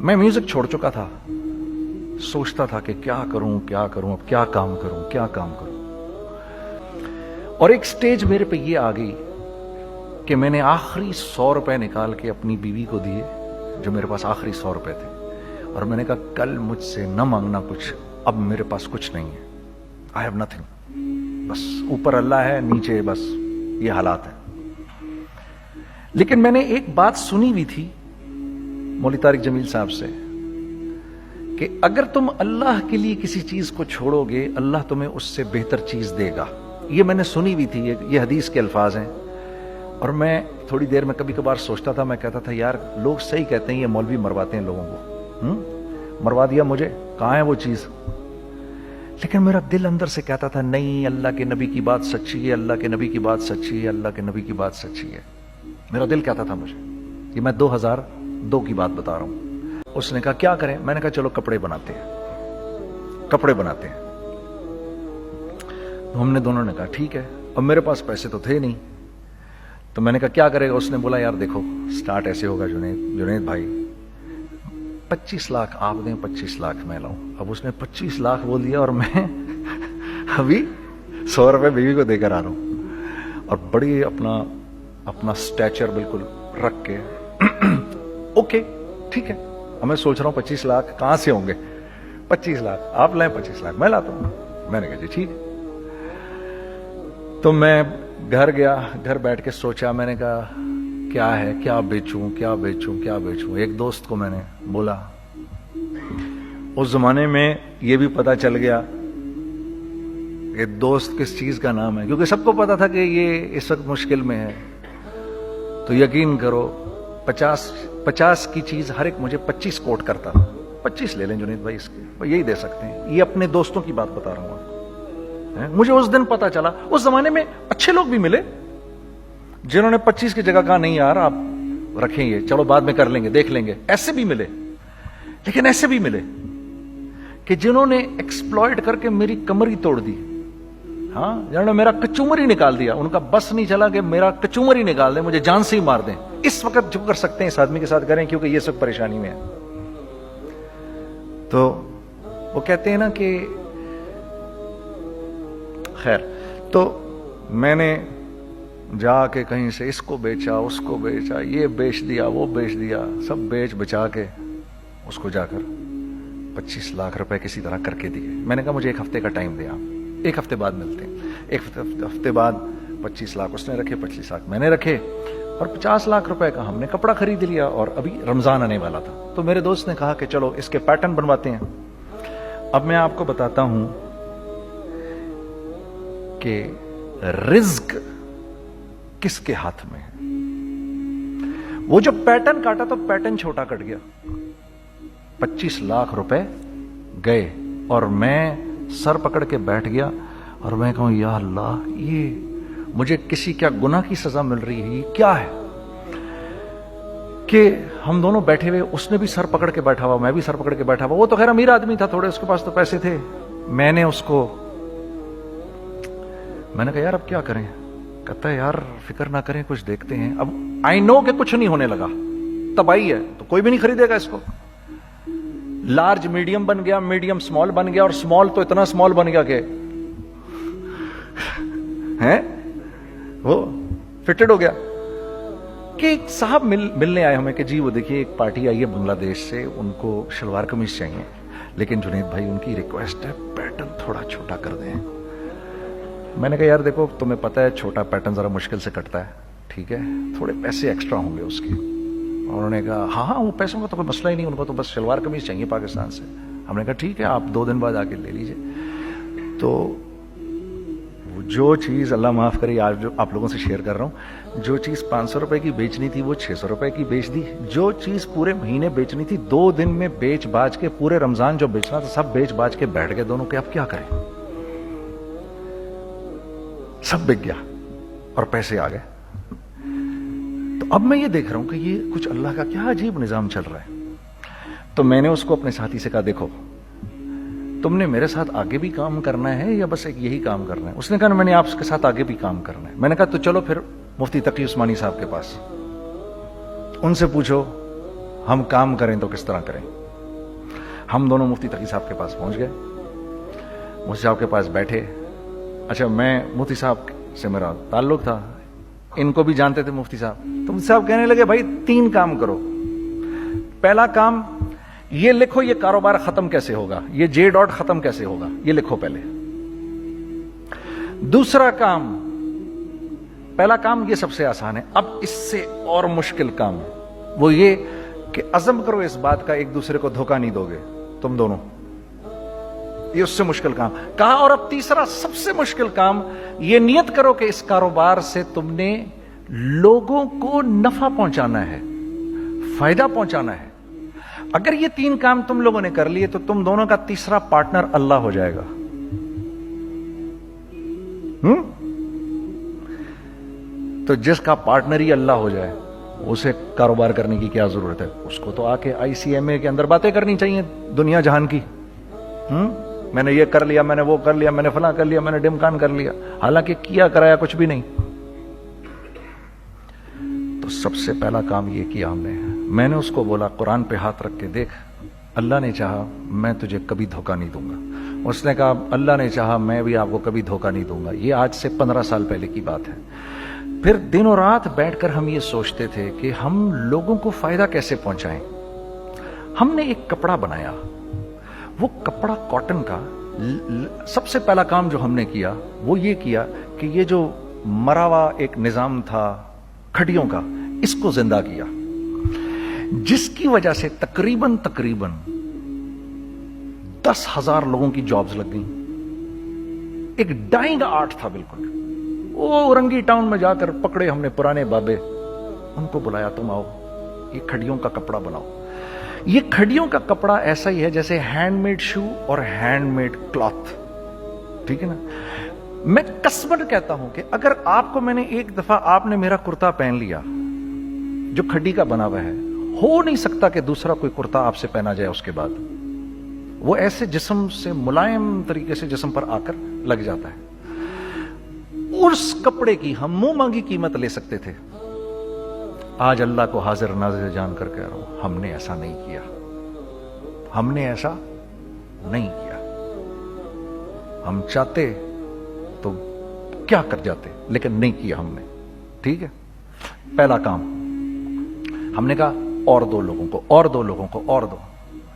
میں میوزک چھوڑ چکا تھا, سوچتا تھا کہ کیا کروں, اب کیا کام کروں. اور ایک سٹیج میرے پہ یہ آ گئی کہ میں نے آخری 100 روپے نکال کے اپنی بیوی کو دیے, جو میرے پاس آخری 100 روپے تھے, اور میں نے کہا کل مجھ سے نہ مانگنا کچھ, اب میرے پاس کچھ نہیں ہے, آئی ہیو نتھنگ, بس اوپر اللہ ہے, نیچے بس یہ حالات ہے. لیکن میں نے ایک بات سنی ہوئی تھی مولوی طارق جمیل صاحب سے کہ اگر تم اللہ کے لیے کسی چیز کو چھوڑو گے, اللہ تمہیں اس سے بہتر چیز دے گا. یہ میں نے سنی ہوئی تھی, یہ حدیث کے الفاظ ہیں. اور میں تھوڑی دیر میں کبھی کبھار سوچتا تھا, میں کہتا تھا یار لوگ صحیح کہتے ہیں, یہ مولوی مرواتے ہیں لوگوں کو, مروا دیا مجھے, کہاں ہے وہ چیز. لیکن میرا دل اندر سے کہتا تھا نہیں, اللہ کے نبی کی بات سچی ہے, اللہ کے نبی کی بات سچی ہے, اللہ کے نبی کی بات سچی ہے. میرا دل کہتا تھا مجھے. یہ میں 2002 کی بات بتا رہا ہوں. اس نے کہا کیا کریں, میں نے کہا چلو کپڑے بناتے ہیں. ہم نے دونوں نے کہا ٹھیک ہے. اب میرے پاس پیسے تو تھے نہیں, تو میں نے کہا کیا کرے گا. اس نے بولا یار دیکھو سٹارٹ ایسے ہوگا جنید بھائی, 25 لاکھ آپ دیں, 25 لاکھ میں لاؤں. اب اس نے 25 لاکھ بول دیا, اور میں ابھی 100 روپے بیوی کو دے کر آ رہا ہوں, اور بڑی اپنا سٹیچر بالکل رکھ کے اوکے ٹھیک ہے. اب میں سوچ رہا ہوں 25 لاکھ کہاں سے ہوں گے, 25 لاکھ آپ لائیں, 25 لاکھ میں لاتا ہوں. میں نے کہا جی ٹھیک ہے. تو میں گھر گیا, گھر بیٹھ کے سوچا, میں نے کہا کیا ہے, کیا بیچوں. ایک دوست کو میں نے بولا, اس زمانے میں یہ بھی پتا چل گیا کہ دوست کس چیز کا نام ہے, کیونکہ سب کو پتا تھا کہ یہ اس وقت مشکل میں ہے. تو یقین کرو 50 کی چیز ہر ایک مجھے 25 کوٹ کرتا تھا. 25 لے لیں جنید بھائی, اس کے یہی دے سکتے ہیں. یہ اپنے دوستوں کی بات بتا رہا ہوں آپ کو. مجھے اس دن پتا چلا, اس زمانے میں اچھے لوگ بھی ملے جنہوں نے 25 کی جگہ کہا نہیں یار آپ رکھیں, یہ چلو بعد میں کر لیں گے, دیکھ لیں گے. ایسے بھی ملے, لیکن ایسے بھی ملے کہ جنہوں نے ایکسپلائٹ کر کے میری کمر ہی توڑ دی. ہاں, جنہوں نے میرا کچومر ہی نکال دیا. ان کا بس نہیں چلا کہ میرا کچومر ہی نکال دیں, مجھے جان سے ہی مار دیں. اس وقت جو کر سکتے ہیں اس آدمی کے ساتھ کریں, کیونکہ یہ سب پریشانی میں ہے. تو وہ کہتے ہیں نا کہ خیر, تو میں نے جا کے کہیں سے اس کو بیچا, اس کو بیچا, یہ بیچ دیا, وہ بیچ دیا, سب بیچ بچا کے اس کو جا کر 25 لاکھ روپے کسی طرح کر کے دیے. میں نے کہا مجھے 1 ہفتے کا ٹائم دیا, 1 ہفتے بعد ملتے ہیں. 1 ہفتے بعد 25 لاکھ اس نے رکھے, 25 لاکھ میں نے رکھے, اور 50 لاکھ روپے کا ہم نے کپڑا خرید لیا. اور ابھی رمضان آنے والا تھا, تو میرے دوست نے کہا کہ چلو اس کے پیٹرن بنواتے ہیں. اب میں آپ کو بتاتا ہوں کہ رزق کس کے ہاتھ میں ہے. وہ جو پیٹرن کاٹا تو پیٹرن چھوٹا کٹ گیا, 25 لاکھ روپے گئے, اور میں سر پکڑ کے بیٹھ گیا, اور میں کہوں یا اللہ, یہ مجھے کسی کیا گناہ کی سزا مل رہی ہے, یہ کیا ہے کہ ہم دونوں بیٹھے ہوئے, اس نے بھی سر پکڑ کے بیٹھا ہوا, میں بھی سر پکڑ کے بیٹھا ہوا. وہ تو خیر امیر آدمی تھا تھوڑے, اس کے پاس تو پیسے تھے. میں نے اس کو, میں نے کہا یار اب کیا کریں. کہتا ہے یار فکر نہ کریں, کچھ دیکھتے ہیں. اب آئی نو کہ کچھ نہیں ہونے لگا, تباہی ہے, تو کوئی بھی نہیں خریدے گا اس کو. لارج میڈیم بن گیا, میڈیم سمال بن گیا, اور سمال تو اتنا سمال بن گیا کہ وہ فٹڈ ہو گیا. کہ ایک صاحب ملنے آئے ہمیں کہ جی وہ دیکھیے ایک پارٹی آئی ہے بنگلہ دیش سے, ان کو شلوار قمیض چاہیے, لیکن جنید بھائی ان کی ریکویسٹ ہے پیٹرن تھوڑا چھوٹا کر دیں. میں نے کہا یار دیکھو تمہیں پتہ ہے چھوٹا پیٹرن ذرا مشکل سے کٹتا ہے, ٹھیک ہے, تھوڑے پیسے ایکسٹرا ہوں گے اس کے. انہوں نے کہا ہاں وہ پیسوں کا تو کوئی مسئلہ ہی نہیں, ان کو تو بس شلوار قمیض چاہیے پاکستان سے. ہم نے کہا ٹھیک ہے آپ 2 دن بعد آ کے لے لیجئے. تو جو چیز اللہ معاف کرے, آج جو آپ لوگوں سے شیئر کر رہا ہوں, جو چیز 500 روپے کی بیچنی تھی وہ 600 روپے کی بیچ دی. جو چیز پورے مہینے بیچنی تھی 2 دن میں بیچ باج کے, پورے رمضان جو بیچنا تھا سب بیچ باج کے بیٹھ گئے دونوں. کہ اب کیا کریں, سب بک گیا اور پیسے آ گئے. تو اب میں یہ دیکھ رہا ہوں کہ یہ کچھ اللہ کا کیا عجیب نظام چل رہا ہے. تو میں نے اس کو اپنے ساتھی سے کہا دیکھو تم نے میرے ساتھ آگے بھی کام کرنا ہے یا بس ایک یہی کام کرنا ہے. اس نے کہا میں نے آپ کے ساتھ آگے بھی کام کرنا ہے. میں نے کہا تو چلو پھر مفتی تقی عثمانی صاحب کے پاس, ان سے پوچھو ہم کام کریں تو کس طرح کریں. ہم دونوں مفتی تقی صاحب کے پاس پہنچ گئے. مفتی صاحب کے پاس بیٹھے. اچھا میں مفتی صاحب سے میرا تعلق تھا, ان کو بھی جانتے تھے مفتی صاحب. تو مفتی صاحب کہنے لگے بھائی 3 کام کرو. پہلا کام یہ لکھو یہ کاروبار ختم کیسے ہوگا, یہ جے ڈاٹ ختم کیسے ہوگا, یہ لکھو پہلے. دوسرا کام, پہلا کام یہ سب سے آسان ہے, اب اس سے اور مشکل کام وہ یہ کہ عزم کرو اس بات کا ایک دوسرے کو دھوکہ نہیں دو گے تم دونوں, یہ اس سے مشکل کام کہا. اور اب تیسرا سب سے مشکل کام, یہ نیت کرو کہ اس کاروبار سے تم نے لوگوں کو نفع پہنچانا ہے, فائدہ پہنچانا ہے. اگر یہ 3 کام تم لوگوں نے کر لیے تو تم دونوں کا تیسرا پارٹنر اللہ ہو جائے گا. تو جس کا پارٹنر ہی اللہ ہو جائے اسے کاروبار کرنے کی کیا ضرورت ہے؟ اس کو تو آ کے ICMA کے اندر باتیں کرنی چاہیے دنیا جہان کی. میں نے یہ کر لیا, میں نے وہ کر لیا, میں نے فلاں کر لیا, میں نے ڈمکان کر لیا, حالانکہ کیا کرایا کچھ بھی نہیں. تو سب سے پہلا کام یہ کیا ہم نے. میں نے اس کو بولا قرآن پہ ہاتھ رکھ کے دیکھ, اللہ نے چاہا میں تجھے کبھی دھوکہ نہیں دوں گا. اس نے کہا اللہ نے چاہا میں بھی آپ کو کبھی دھوکہ نہیں دوں گا. یہ آج سے 15 سال پہلے کی بات ہے. پھر دن و رات بیٹھ کر ہم یہ سوچتے تھے کہ ہم لوگوں کو فائدہ کیسے پہنچائیں. ہم نے ایک کپڑا بنایا, وہ کپڑا کاٹن کا. سب سے پہلا کام جو ہم نے کیا وہ یہ کیا کہ یہ جو مرا ہوا ایک نظام تھا کھڑیوں کا, اس کو زندہ کیا, جس کی وجہ سے تقریباً 10,000 لوگوں کی جابز لگ گئیں. ایک ڈائنگ آرٹ تھا بالکل. وہ اورنگی ٹاؤن میں جا کر پکڑے ہم نے پرانے بابے, ان کو بلایا تم آؤ یہ کھڑیوں کا کپڑا بناؤ. یہ کھڑیوں کا کپڑا ایسا ہی ہے جیسے ہینڈ میڈ شو اور ہینڈ میڈ کلاتھ, ٹھیک ہے نا. میں قسمن کہتا ہوں کہ اگر آپ کو میں نے ایک دفعہ آپ نے میرا کرتا پہن لیا جو کھڈی کا بنا ہوا ہے, ہو نہیں سکتا کہ دوسرا کوئی کرتا آپ سے پہنا جائے اس کے بعد. وہ ایسے جسم سے ملائم طریقے سے جسم پر آ کر لگ جاتا ہے. اس کپڑے کی ہم منہ مانگی قیمت لے سکتے تھے. آج اللہ کو حاضر ناظر جان کر کہہ رہا ہوں, ہم نے ایسا نہیں کیا. ہم نے ایسا نہیں کیا. ہم چاہتے تو کیا کر جاتے, لیکن نہیں کیا ہم نے. ٹھیک ہے, پہلا کام ہم نے کہا اور 2 لوگوں کو, اور 2 لوگوں کو, اور 2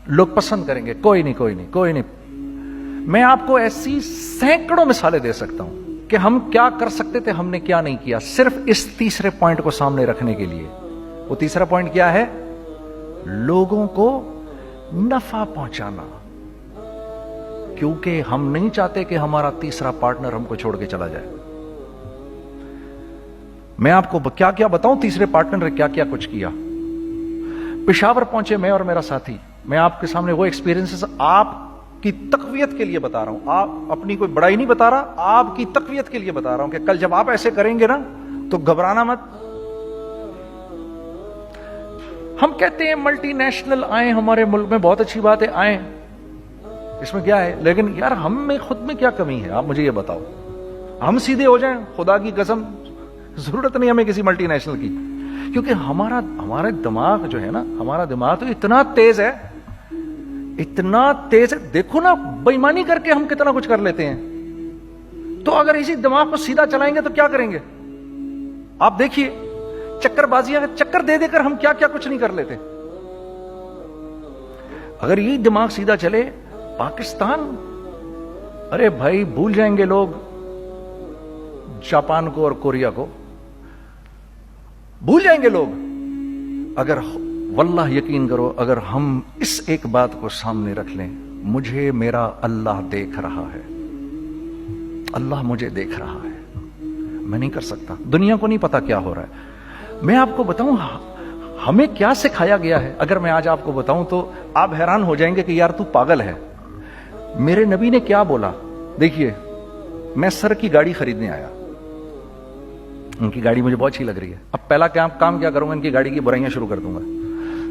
لوگ پسند کریں گے. کوئی نہیں کوئی نہیں کوئی نہیں. میں آپ کو ایسی سینکڑوں مثالیں دے سکتا ہوں کہ ہم کیا کر سکتے تھے, ہم نے کیا نہیں کیا, صرف اس تیسرے پوائنٹ کو سامنے رکھنے کے لیے. وہ تیسرا پوائنٹ کیا ہے؟ لوگوں کو نفع پہنچانا. کیونکہ ہم نہیں چاہتے کہ ہمارا تیسرا پارٹنر ہم کو چھوڑ کے چلا جائے. میں آپ کو کیا کیا بتاؤں, تیسرے پارٹنر نے کیا کیا کچھ کیا. پشاور پہنچے میں اور میرا ساتھی. میں آپ کے سامنے وہ ایکسپیرینسز آپ کی تقویت کے لیے بتا رہا ہوں, آپ اپنی کوئی بڑائی نہیں بتا رہا, آپ کی تقویت کے لیے بتا رہا ہوں کہ کل جب آپ ایسے کریں گے نا تو گھبرانا مت. ہم کہتے ہیں ملٹی نیشنل آئیں ہمارے ملک میں, بہت اچھی بات ہے آئیں, اس میں کیا ہے, لیکن یار ہم میں خود میں کیا کمی ہے آپ مجھے یہ بتاؤ. ہم سیدھے ہو جائیں, خدا کی قسم ضرورت نہیں ہمیں کسی ملٹی نیشنل کی. کیونکہ ہمارا دماغ جو ہے نا, ہمارا دماغ تو اتنا تیز ہے, اتنا تیز ہے. دیکھو نا بےایمانی کر کے ہم کتنا کچھ کر لیتے ہیں. تو اگر اسی دماغ کو سیدھا چلائیں گے تو کیا کریں گے آپ دیکھیے. چکر بازیاں چکر دے دے کر ہم کیا کیا کچھ نہیں کر لیتے. اگر یہی دماغ سیدھا چلے, پاکستان, ارے بھائی بھول جائیں گے لوگ جاپان کو اور کوریا کو, بھول جائیں گے لوگ. اگر واللہ یقین کرو, اگر ہم اس ایک بات کو سامنے رکھ لیں, مجھے میرا اللہ دیکھ رہا ہے, اللہ مجھے دیکھ رہا ہے, میں نہیں کر سکتا. دنیا کو نہیں پتا کیا ہو رہا ہے. میں آپ کو بتاؤں ہمیں کیا سکھایا گیا ہے, اگر میں آج آپ کو بتاؤں تو آپ حیران ہو جائیں گے کہ یار تو پاگل ہے. میرے نبی نے کیا بولا, دیکھیے میں سر کی گاڑی خریدنے آیا, ان کی گاڑی مجھے بہت اچھی لگ رہی ہے. اب پہلا کام کیا کروں گا, ان کی گاڑی کی برائیاں شروع کر دوں گا.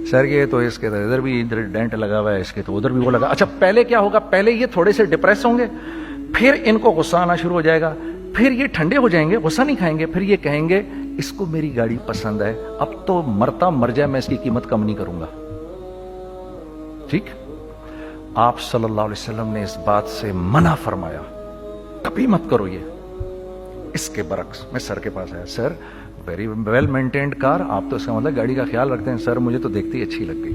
سر یہ تو اس کے تو ادھر بھی ڈینٹ لگا ہوا ہے, اس کے تو ادھر بھی وہ لگا. اچھا پہلے کیا ہوگا, پہلے یہ تھوڑے سے ڈپریس ہوں گے, پھر ان کو غصہ آنا شروع ہو جائے گا, پھر یہ ٹھنڈے ہو جائیں گے, غصہ نہیں کھائیں گے, پھر یہ کہیں گے اس کو میری گاڑی پسند ہے, اب تو مرتا مر جائے میں اس کی قیمت کم نہیں کروں گا. ٹھیک. آپ صلی اللہ علیہ وسلم نے اس بات سے منع فرمایا, کبھی مت کرو یہ. اس کے برعکس میں سر کے پاس آیا, سر ویری ویل مینٹینڈ کار, آپ تو اس کا مطلب گاڑی کا خیال رکھتے ہیں. سر مجھے تو دیکھتی ہی اچھی لگ گئی,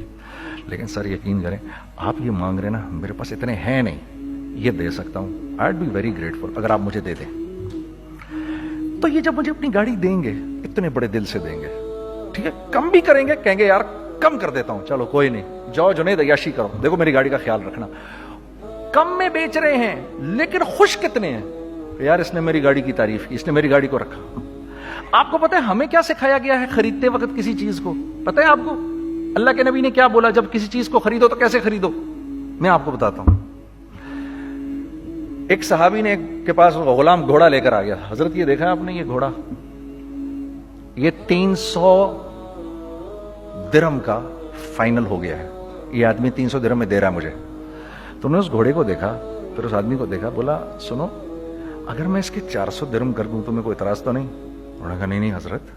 لیکن سر یقین کریں آپ یہ مانگ رہے نا, میرے پاس اتنے ہیں نہیں, یہ دے سکتا ہوں. I would be very grateful اگر آپ مجھے دے دیں. تو یہ جب مجھے اپنی گاڑی دیں گے اتنے بڑے دل سے دیں گے, ٹھیک ہے, کم بھی کریں گے, کہیں گے یار کم کر دیتا ہوں, چلو کوئی نہیں, جاؤ جنید عیاشی کرو, دیکھو میری گاڑی کا خیال رکھنا. کم میں بیچ رہے ہیں لیکن خوش کتنے ہیں, یار اس نے میری گاڑی کی تعریف کی, اس نے میری گاڑی کو رکھا. آپ کو پتہ ہے ہمیں کیا سکھایا گیا ہے خریدتے وقت کسی چیز کو؟ پتہ ہے آپ کو اللہ کے نبی نے کیا بولا جب کسی چیز کو خریدو تو کیسے خریدو؟ میں آپ کو بتاتا ہوں. ایک صحابی نے کے پاس غلام گھوڑا لے کر آ گیا. حضرت یہ دیکھا آپ نے, یہ گھوڑا یہ 300 درہم کا فائنل ہو گیا ہے, یہ آدمی 300 درہم میں دے رہا ہے مجھے. تو نے اس گھوڑے کو دیکھا, پھر اس آدمی کو دیکھا, بولا سنو اگر میں اس کے 400 درہم کر دوں تو میں کوئی اعتراض تو نہیں؟ انہوں نے کہا نہیں حضرت.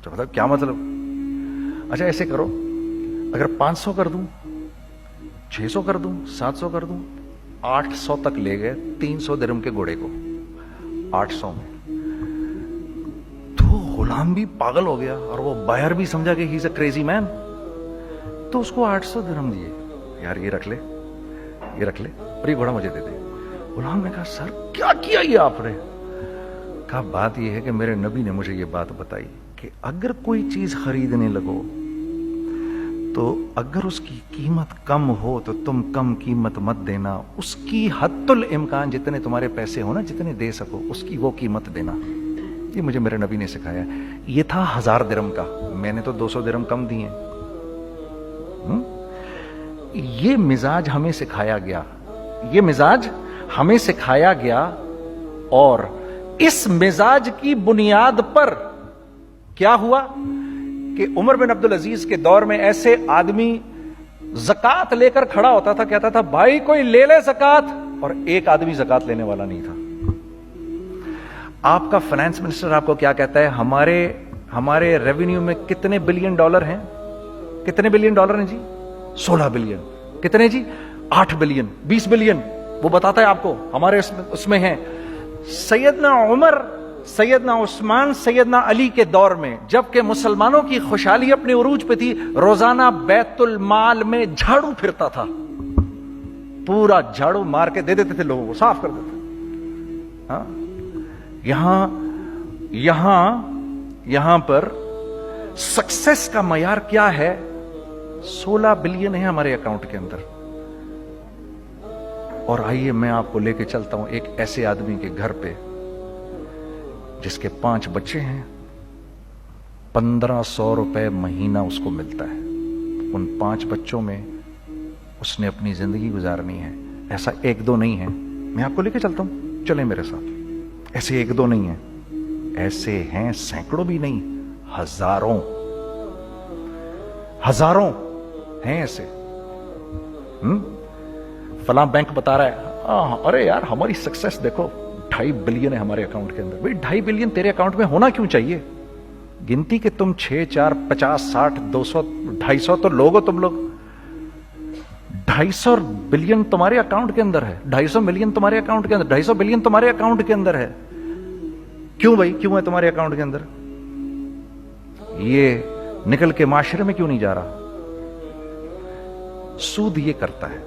تو مطلب کیا مطلب؟ اچھا ایسے کرو, اگر 500 کر دوں, 600 کر دوں, 700 کر دوں, 800 تک لے گئے 300 درہم کے گھوڑے کو 800 میں. تو غلام بھی پاگل ہو گیا اور وہ بائر بھی سمجھا کہ ہی از اے کریزی مین, تو اس کو 800 درہم دیے. یار یہ رکھ لے, یہ رکھ لے, اور یہ گھوڑا مجھے دے دے. غلام نے کہا سر کیا کیا یہ آپ نے؟ کہا بات یہ ہے کہ میرے نبی نے مجھے یہ بات بتائی کہ اگر کوئی چیز خریدنے لگو تو اگر اس کی قیمت کم ہو تو تم کم قیمت مت دینا, اس کی حد الامکان جتنے تمہارے پیسے ہو نا, جتنے دے سکو اس کی وہ قیمت دینا. یہ مجھے میرے نبی نے سکھایا. یہ تھا 1000 درہم کا, میں نے تو 200 درہم کم دیے. یہ مزاج ہمیں سکھایا گیا, یہ مزاج ہمیں سکھایا گیا, اور اس مزاج کی بنیاد پر کیا ہوا کہ عمر بن عبدالعزیز کے دور میں ایسے آدمی زکات لے کر کھڑا ہوتا تھا, کہتا تھا بھائی کوئی لے لے زکات, اور ایک آدمی زکات لینے والا نہیں تھا. آپ کا فائنانس منسٹر آپ کو کیا کہتا ہے, ہمارے ریونیو میں کتنے بلین ڈالر ہیں؟ کتنے بلین ڈالر ہیں جی؟ 16 بلین. کتنے جی؟ 8 بلین, 20 بلین. وہ بتاتا ہے آپ کو ہمارے اس میں ہیں. سیدنا عمر, سیدنا عثمان, سیدنا علی کے دور میں جبکہ مسلمانوں کی خوشحالی اپنے عروج پہ تھی, روزانہ بیت المال میں جھاڑو پھرتا تھا, پورا جھاڑو مار کے دے دیتے تھے لوگوں کو, صاف کر دیتے. ہاں یہاں پر سکسیس کا معیار کیا ہے؟ 16 بلین ہے ہمارے اکاؤنٹ کے اندر. اور آئیے میں آپ کو لے کے چلتا ہوں ایک ایسے آدمی کے گھر پہ جس کے 5 بچے ہیں, 1500 روپے مہینہ اس کو ملتا ہے. ان 5 بچوں میں اس نے اپنی زندگی گزارنی ہے. ایسا 1-2 نہیں ہے, میں آپ کو لے کے چلتا ہوں, چلیں میرے ساتھ. ایسے 1-2 نہیں ہیں, ایسے ہیں سینکڑوں بھی نہیں, ہزاروں ہیں ایسے. فلاں بینک بتا رہا ہے ارے یار ہماری سکسیس دیکھو 2.5 بلین ہے ہمارے اکاؤنٹ کے اندر. بھائی 2.5 بلین تیرے اکاؤنٹ میں ہونا کیوں چاہیے؟ گنتی کہ تم 6, 4, 50, 60, 200, 250 تو لوگ ہو تم لوگ. 250 بلین تمہارے اکاؤنٹ کے اندر ہے, 250 ملین تمہارے اکاؤنٹ کے اندر, 250 بلین تمہارے اکاؤنٹ کے اندر ہے. کیوں بھائی, کیوں ہے تمہارے اکاؤنٹ کے اندر؟ یہ نکل کے معاشرے میں کیوں نہیں جا رہا؟ سود یہ کرتا ہے,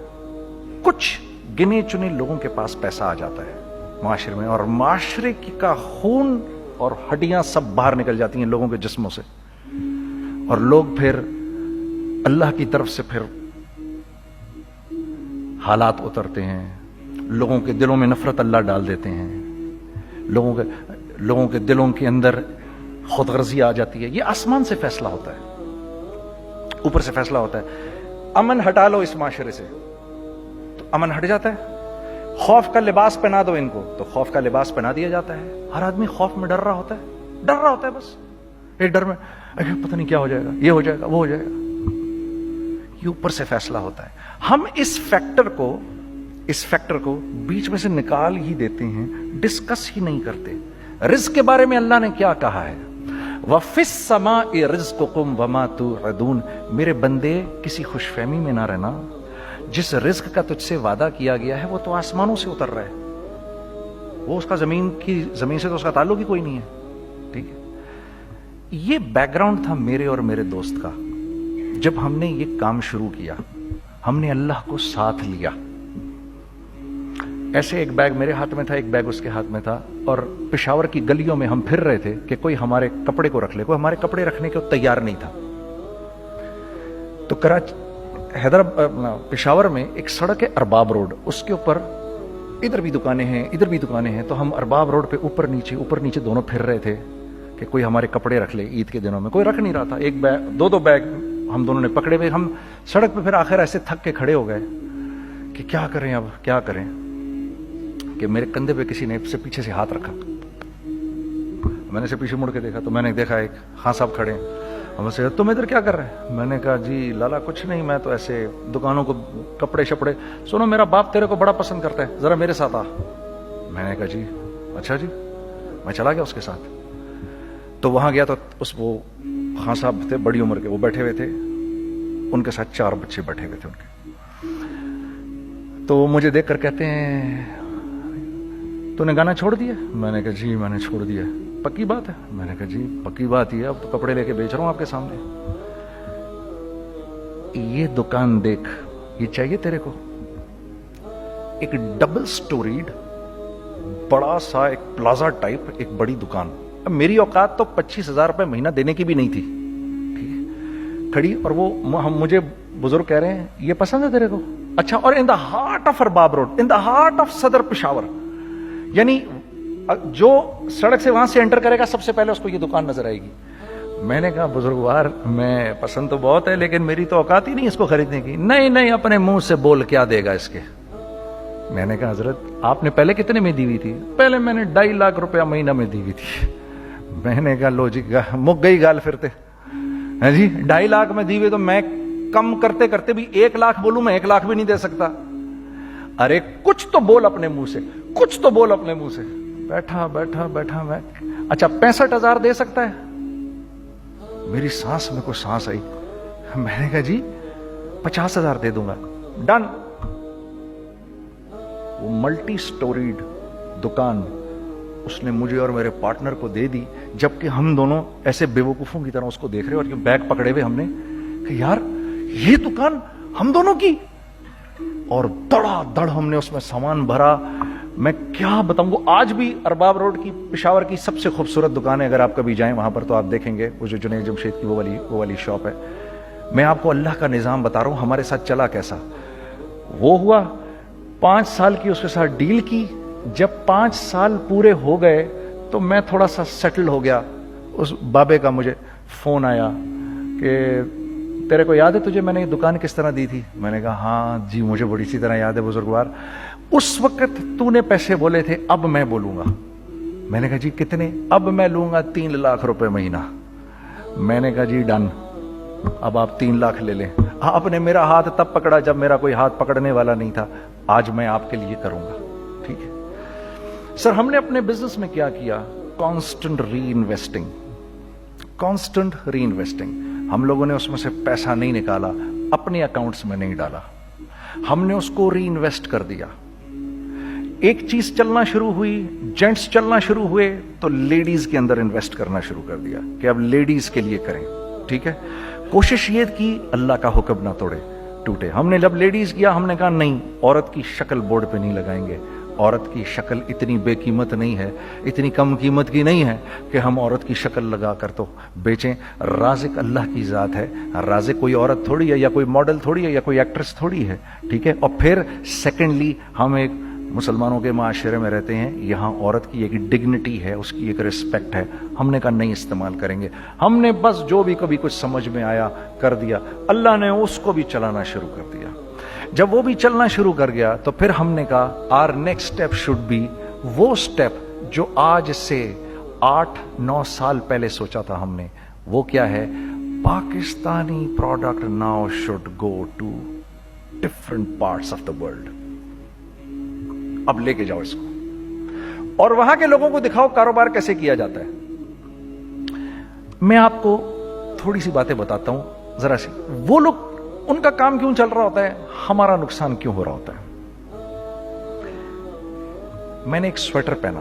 کچھ گنے چنے لوگوں کے پاس پیسہ آ جاتا ہے معاشرے میں, اور معاشرے کا خون اور ہڈیاں سب باہر نکل جاتی ہیں لوگوں کے جسموں سے, اور لوگ پھر اللہ کی طرف سے پھر حالات اترتے ہیں, لوگوں کے دلوں میں نفرت اللہ ڈال دیتے ہیں, لوگوں کے دلوں کے اندر خود غرضی آ جاتی ہے. یہ آسمان سے فیصلہ ہوتا ہے, اوپر سے فیصلہ ہوتا ہے. امن ہٹا لو اس معاشرے سے تو امن ہٹ جاتا ہے. خوف کا لباس پہنا دو ان کو تو خوف کا لباس پہنا دیا جاتا ہے. ہر آدمی خوف میں ڈر رہا ہوتا ہے, بس ایک ڈر میں پتہ نہیں کیا ہو جائے گا, یہ ہو جائے گا, وہ ہو جائے گا. یہ اوپر سے فیصلہ ہوتا ہے. ہم اس فیکٹر کو بیچ میں سے نکال ہی دیتے ہیں, ڈسکس ہی نہیں کرتے. رزق کے بارے میں اللہ نے کیا کہا ہے؟ وَفِي السَّمَاءِ رِزْقُكُمْ وَمَا تُوعَدُونَ. میرے بندے کسی خوش فہمی میں نہ رہنا, جس رزق کا تجھ سے وعدہ کیا گیا ہے وہ تو آسمانوں سے اتر رہا ہے, وہ اس کا زمین سے تو اس کا تعلق ہی کوئی نہیں ہے. ٹھیک ہے, یہ بیک گراؤنڈ تھا میرے اور میرے دوست کا. جب ہم نے یہ کام شروع کیا, ہم نے اللہ کو ساتھ لیا. ایسے ایک بیگ میرے ہاتھ میں تھا, ایک بیگ اس کے ہاتھ میں تھا, اور پشاور کی گلیوں میں ہم پھر رہے تھے کہ کوئی ہمارے کپڑے کو رکھ لے. کوئی ہمارے کپڑے رکھنے کو تیار نہیں تھا. تو پشاور میں ایک سڑک ہے ارباب روڈ, اس کے اوپر ادھر بھی دکانیں ہیں ادھر بھی دکانیں ہیں. تو ہم ارباب روڈ پہ اوپر نیچے دونوں پھر رہے تھے کہ کوئی ہمارے کپڑے رکھ لے. عید کے دنوں میں کوئی رکھ نہیں رہا تھا. ایک بیگ, دو بیگ ہم دونوں نے پکڑے ہوئے. ہم سڑک پہ پھر آخر ایسے تھک کے کھڑے ہو گئے کہ کیا کریں, اب کیا کریں, کہ میرے کندھے پہ کسی نے سے پیچھے سے ہاتھ رکھا. میں نے سے پیچھے مڑ کے دیکھا تو میں نے دیکھا ایک خان صاحب کھڑے ہیں. ہم سے تم ادھر کیا کر رہے ہیں؟ میں نے کہا جی لالا کچھ نہیں, میں تو ایسے دکانوں کو کپڑے شپڑے. سنو میرا باپ تیرے کو بڑا پسند کرتا ہے, ذرا میرے ساتھ آ. میں نے کہا جی اچھا جی. میں چلا گیا اس کے ساتھ. تو وہاں گیا تو وہ خان صاحب تھے بڑی عمر کے, وہ بیٹھے ہوئے تھے, ان کے ساتھ 4 بچے بیٹھے ہوئے تھے ان کے. تو وہ مجھے دیکھ کر کہتے ہیں تو نے گانا چھوڑ دیا؟ میں نے کہا جی میں نے چھوڑ دیا. پکی بات ہے؟ میں نے کہا جی پکی بات ہی ہے, اب تو کپڑے لے کے بیچ رہا ہوں آپ کے سامنے. یہ دکان دیکھ, یہ چاہیے تیرے کو؟ ایک ڈبل سٹوریڈ بڑا سا ایک پلازا ٹائپ ایک بڑی دکان. اب میری اوقات تو 25,000 روپے مہینہ دینے کی بھی نہیں تھی. ٹھیک ہے, کھڑی, اور وہ مجھے بزرگ کہہ رہے ہیں یہ پسند ہے تیرے کو؟ اچھا, اور in the heart of Arbab road, in the heart of Saddar Peshawar, یعنی جو سڑک سے وہاں سے انٹر کرے گا سب سے پہلے اس کو یہ دکان نظر آئے گی. میں نے کہا بزرگوار میں پسند تو بہت ہے لیکن میری تو اوقات ہی نہیں اس کو خریدنے کی. نہیں اپنے منہ سے بول کیا دے گا اس کے. میں نے کہا حضرت آپ نے پہلے کتنے میں دی ہوئی تھی؟ پہلے میں نے 2.5 لاکھ روپیہ مہینہ میں دی ہوئی تھی. میں نے کہا لو جی مک گئی گال پھرتے ہیں جی. 2.5 لاکھ میں دی ہوئی تو میں کم کرتے کرتے بھی 1 لاکھ بولوں, میں 1 لاکھ بھی نہیں دے سکتا. ارے کچھ تو بول اپنے منہ سے, کچھ تو بول اپنے منہ سے. بیٹھا میں, اچھا 65,000 دے سکتا ہے؟ میری سانس میں کوئی سانس آئی. میں نے کہا جی 50,000 دے دوں گا. ڈن. وہ ملٹی سٹوریڈ دکان اس نے مجھے اور میرے پارٹنر کو دے دی, جبکہ ہم دونوں ایسے بیوقوفوں کی طرح اس کو دیکھ رہے, اور یہ بیگ پکڑے ہوئے ہم نے کہ یار یہ دکان ہم دونوں کی. اور دڑا دڑ ہم نے اس میں سامان بھرا. میں کیا بتاؤں, وہ آج بھی ارباب روڈ کی پشاور کی سب سے خوبصورت دکان ہے. اگر آپ کبھی جائیں وہاں پر تو آپ دیکھیں گے وہ جو جنید جمشید کی وہ والی شاپ ہے. میں آپ کو اللہ کا نظام بتا رہا ہوں ہمارے ساتھ چلا کیسا. وہ ہوا 5 سال کی اس کے ساتھ ڈیل کی. جب 5 سال پورے ہو گئے تو میں تھوڑا سا سیٹل ہو گیا. اس بابے کا مجھے فون آیا کہ تیرے کو یاد ہے تجھے میں نے یہ دکان کس طرح دی تھی؟ میں نے کہا ہاں جی مجھے بڑی سی طرح یاد ہے بزرگوار. اس وقت تو نے پیسے بولے تھے, اب میں بولوں گا. میں نے کہا جی کتنے؟ اب میں لوں گا 3 لاکھ روپے مہینہ. میں نے کہا جی ڈن, اب آپ 3 لاکھ لے لیں. آپ نے میرا ہاتھ تب پکڑا جب میرا کوئی ہاتھ پکڑنے والا نہیں تھا. آج میں آپ کے لیے کروں گا. ٹھیک ہے سر. ہم نے اپنے بزنس میں کیا کیا؟ کانسٹنٹ ری انویسٹنگ. ہم لوگوں نے اس میں سے پیسہ نہیں نکالا, اپنے اکاؤنٹس میں نہیں ڈالا, ہم نے اس کو ری انویسٹ کر دیا. ایک چیز چلنا شروع ہوئی, جینٹس چلنا شروع ہوئے تو لیڈیز کے اندر انویسٹ کرنا شروع کر دیا کہ اب لیڈیز کے لیے کریں. ٹھیک ہے, کوشش یہ کی اللہ کا حکم نہ ٹوٹے. ہم نے جب لیڈیز کیا ہم نے کہا نہیں, عورت کی شکل بورڈ پہ نہیں لگائیں گے. عورت کی شکل اتنی بے قیمت نہیں ہے, اتنی کم قیمت کی نہیں ہے کہ ہم عورت کی شکل لگا کر تو بیچیں. رازق اللہ کی ذات ہے, رازق کوئی عورت تھوڑی ہے, یا کوئی ماڈل تھوڑی ہے, یا کوئی ایکٹریس تھوڑی ہے. ٹھیک ہے. اور پھر سیکنڈلی ہم ایک مسلمانوں کے معاشرے میں رہتے ہیں, یہاں عورت کی ایک ڈگنیٹی ہے, اس کی ایک رسپیکٹ ہے. ہم نے کہا نہیں استعمال کریں گے. ہم نے بس جو بھی کبھی کچھ سمجھ میں آیا کر دیا. اللہ نے اس کو بھی چلانا شروع کر دیا. جب وہ بھی چلنا شروع کر گیا تو پھر ہم نے کہا our next step should be وہ اسٹیپ جو آج سے 8-9 سال پہلے سوچا تھا ہم نے. وہ کیا ہے؟ Pakistani product now should go to different parts of the world. اب لے کے جاؤ اس کو اور وہاں کے لوگوں کو دکھاؤ کاروبار کیسے کیا جاتا ہے. میں آپ کو تھوڑی سی باتیں بتاتا ہوں ذرا سی. وہ لوگ ان کا کام کیوں چل رہا ہوتا ہے, ہمارا نقصان کیوں ہو رہا ہوتا ہے. میں نے ایک سویٹر پہنا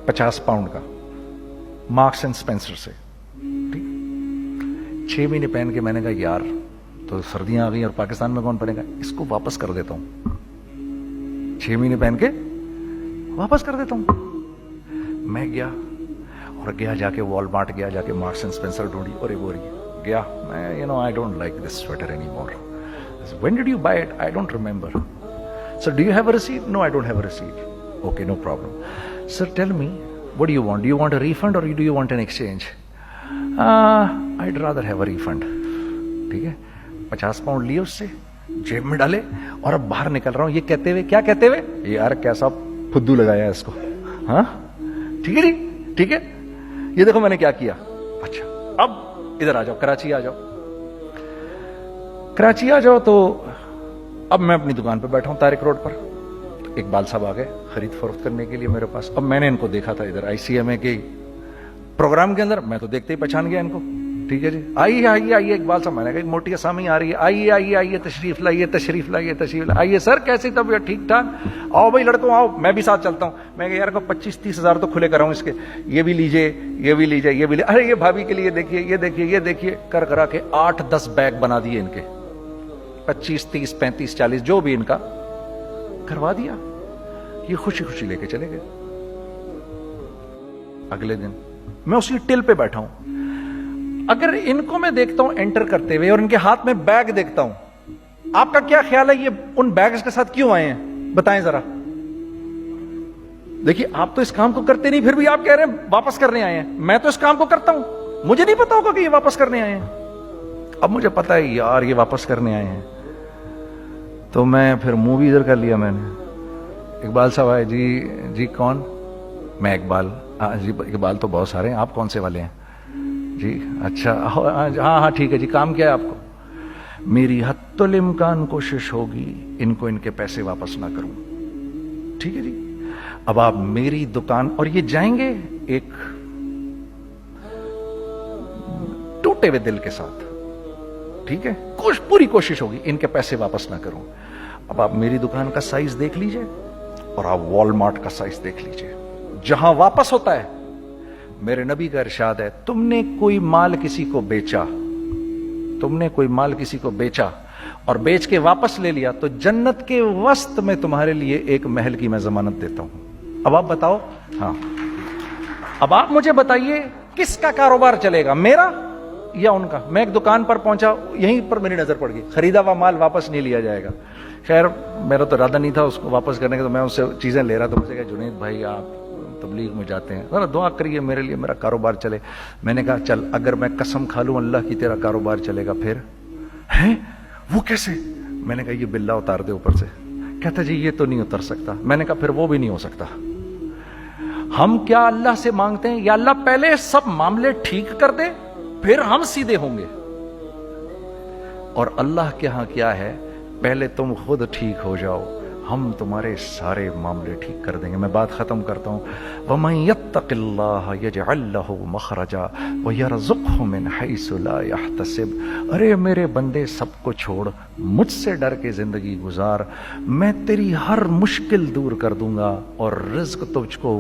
50 پاؤنڈ کا مارکس اینڈ اسپینسر سے, ٹھیک, 6 مہینے پہن کے میں نے کہا یار تو سردیاں آ گئی اور پاکستان میں کون پہنے گا, اس کو واپس کر دیتا ہوں. 6 مہینے پہن کے واپس کر دیتا ہوں. میں گیا اور جا کے وال مارٹ گیا, جا کے مارکس اینڈ اسپینسر ڈھونڈی اور ایک بوری گیا. میں I don't like this sweater anymore. When did you buy it? I don't remember. Sir, do you have a receipt? No, I don't have a receipt. Okay, no problem. Sir, tell me, what do you want? Do you want a refund or do you want an exchange? I'd rather have a refund. ٹھیک ہے, 50 pound لیے اس سے, جیب میں ڈالے اور اب باہر نکل رہا ہوں یہ کہتے ہوئے, کیا کہتے ہوئے, یار کیسا پھدو لگایا ہے اس کو. ہاں ٹھیک ہے جی, ٹھیک ہے, یہ دیکھو میں نے کیا کیا. اچھا اب ادھر آ جاؤ, کراچی آ جاؤ. کراچی آ جاؤ تو اب میں اپنی دکان پہ بیٹھا ہوں طارق روڈ پر. اقبال صاحب آ گئے خرید فروخت کرنے کے لیے میرے پاس. اب میں نے ان کو دیکھا تھا ادھر ICMA کے پروگرام کے اندر, میں تو دیکھتے ہی پہچان گیا ان کو. ٹھیک ہے جی, آئیے آئیے آئیے اقبال صاحب. میں نے کہا ایک موٹی اسامی آ رہی ہے, آئیے آئیے آئیے, تشریف لائیے تشریف لائیے تشریف لائیے. آئیے سر, کیسی طبیعت, ٹھیک ٹھاک, آؤ بھائی لڑکوں آؤ, میں بھی ساتھ چلتا ہوں. میں کہ یار کو 25-30 ہزار تو کھلے کراؤں اس کے, یہ بھی لیجئے یہ بھی لیجئے یہ بھی لیجئے. ارے یہ بھابھی کے لیے دیکھیے یہ دیکھیے یہ دیکھیے, کر کرا کے 8-10 بیگ بنا دیے ان کے, 25, 30, 35, 40 جو بھی ان کا کروا دیا. یہ خوشی خوشی لے کے چلے گئے. اگلے دن میں اسی ٹل پہ بیٹھا ہوں. اگر ان کو میں دیکھتا ہوں انٹر کرتے ہوئے اور ان کے ہاتھ میں بیگ دیکھتا ہوں, آپ کا کیا خیال ہے یہ ان بیگز کے ساتھ کیوں آئے ہیں, بتائیں ذرا. دیکھیے آپ تو اس کام کو کرتے نہیں, پھر بھی آپ کہہ رہے ہیں واپس کرنے آئے ہیں. میں تو اس کام کو کرتا ہوں, مجھے نہیں پتا ہوگا کہ یہ واپس کرنے آئے ہیں. اب مجھے پتا ہے یار یہ واپس کرنے آئے ہیں, تو میں پھر منہ بھی ادھر کر لیا. میں نے, اقبال صاحب آئے, جی کون, میں اقبال. جی اقبال تو بہت سارے ہیں, آپ کون سے والے ہیں جی, اچھا ہاں ٹھیک ہے جی, کام کیا ہے آپ کو. میری حتی الامکان کوشش ہوگی ان کو ان کے پیسے واپس نہ کروں. ٹھیک ہے جی, اب آپ میری دکان, اور یہ جائیں گے ایک ٹوٹے ہوئے دل کے ساتھ, ٹھیک ہے, پوری کوشش ہوگی ان کے پیسے واپس نہ کروں. اب آپ میری دکان کا سائز دیکھ لیجئے اور آپ وال مارٹ کا سائز دیکھ لیجئے, جہاں واپس ہوتا ہے. میرے نبی کا ارشاد ہے, تم نے کوئی مال کسی کو بیچا, تم نے کوئی مال کسی کو بیچا اور بیچ کے واپس لے لیا, تو جنت کے وسط میں تمہارے لیے ایک محل کی میں ضمانت دیتا ہوں. اب آپ بتاؤ, ہاں اب آپ مجھے بتائیے کس کا کاروبار چلے گا, میرا یا ان کا. میں ایک دکان پر پہنچا, یہیں پر میری نظر پڑ گئی, خریدا ہوا مال واپس نہیں لیا جائے گا. خیر میرا تو ارادہ نہیں تھا اس کو واپس کرنے کا, تو میں اس سے چیزیں لے رہا. تو مجھے کہا جنید بھائی آپ تبلیغ میں جاتے ہیں, ذرا دعا کریے میرے لیے, میرا کاروبار چلے. میں نے کہا چل, اگر میں قسم کھا لوں اللہ کی تیرا کاروبار چلے گا, پھر ہیں وہ کیسے. میں نے کہا یہ بلا اتار دے اوپر سے. کہتا جی یہ تو نہیں اتر سکتا. میں نے کہا پھر وہ بھی نہیں ہو سکتا. ہم کیا اللہ سے مانگتے ہیں, یا اللہ پہلے سب معاملے ٹھیک کر دے پھر ہم سیدھے ہوں گے, اور اللہ کے ہاں کیا ہے, پہلے تم خود ٹھیک ہو جاؤ, ہم تمہارے سارے معاملے ٹھیک کر دیں گے. میں بات ختم کرتا ہوں. وَمَن يَتَّقِ اللَّهَ يَجْعَل لَّهُ مَخْرَجًا وَيَرْزُقْهُ مِنْ حَيْثُ لَا يَحْتَسِبُ. ارے میرے بندے سب کو چھوڑ, مجھ سے ڈر کے زندگی گزار, میں تیری ہر مشکل دور کر دوں گا اور رزق تجھ کو